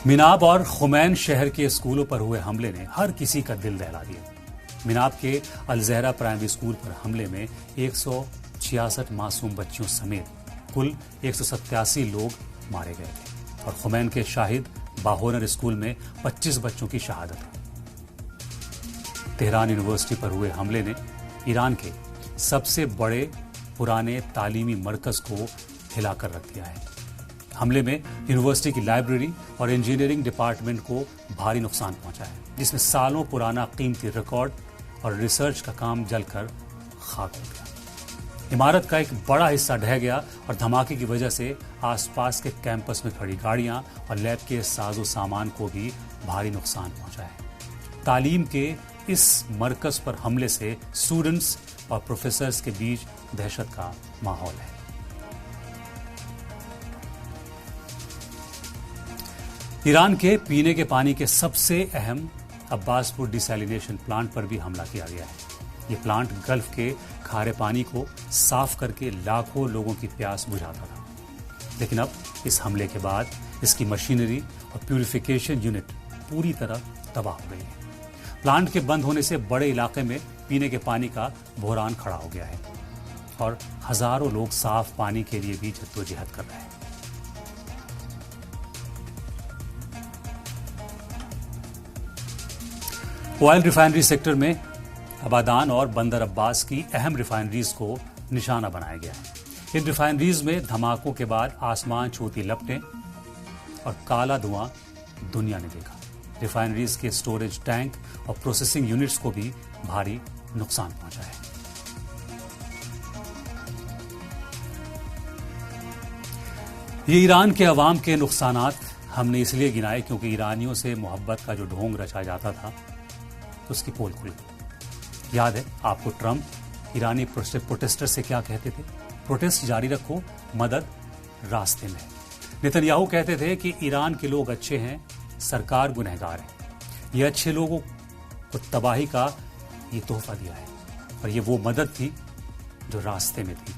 मिनाब और खुमैन शहर के स्कूलों पर हुए हमले ने हर किसी का दिल दहला दिया। मिनाब के अल-ज़हरा प्राइमरी स्कूल पर हमले में 166 मासूम बच्चियों समेत कुल 187 लोग मारे गए थे और खुमैन के शाहिद बाहोनर स्कूल में 25 बच्चों की शहादत हुई। तेहरान यूनिवर्सिटी पर हुए हमले ने ईरान के सबसे बड़े पुराने तालीमी मरकज को हिलाकर रख दिया है। हमले में यूनिवर्सिटी की लाइब्रेरी और इंजीनियरिंग डिपार्टमेंट को भारी नुकसान पहुंचा है, जिसमें सालों पुराना कीमती रिकॉर्ड और रिसर्च का काम जलकर खाक हो गया। इमारत का एक बड़ा हिस्सा ढह गया और धमाके की वजह से आसपास के कैंपस में खड़ी गाड़ियां और लैब के साजो सामान को भी भारी नुकसान पहुंचा है। तालीम के इस मरकज पर हमले से स्टूडेंट्स और प्रोफेसर्स के बीच दहशत का माहौल है। ईरान के पीने के पानी के सबसे अहम अब्बासपुर डिसैलिनेशन प्लांट पर भी हमला किया गया है। ये प्लांट गल्फ के खारे पानी को साफ करके लाखों लोगों की प्यास बुझाता था, लेकिन अब इस हमले के बाद इसकी मशीनरी और प्यूरिफिकेशन यूनिट पूरी तरह तबाह हो गई है। प्लांट के बंद होने से बड़े इलाके में पीने के पानी का बहरान खड़ा हो गया है और हजारों लोग साफ पानी के लिए भी जद्दोजहद कर रहे हैं। ऑयल रिफाइनरी सेक्टर में अबादान और बंदर अब्बास की अहम रिफाइनरीज को निशाना बनाया गया है। इन रिफाइनरीज में धमाकों के बाद आसमान छूती लपटें और काला धुआं दुनिया ने देखा। रिफाइनरीज के स्टोरेज टैंक और प्रोसेसिंग यूनिट्स को भी भारी नुकसान पहुंचा है। ये ईरान के अवाम के नुकसानात हमने इसलिए गिनाए क्योंकि ईरानियों से मोहब्बत का जो ढोंग रचा जाता था उसकी पोल खुल गई। याद है आपको ट्रंप ईरानी प्रोटेस्टर से क्या कहते थे? प्रोटेस्ट जारी रखो, मदद रास्ते में। नेतन्याहू कहते थे कि ईरान के लोग अच्छे हैं, सरकार गुनहगार है। ये अच्छे लोगों को तबाही का ये तोहफा दिया है और ये वो मदद थी जो रास्ते में थी।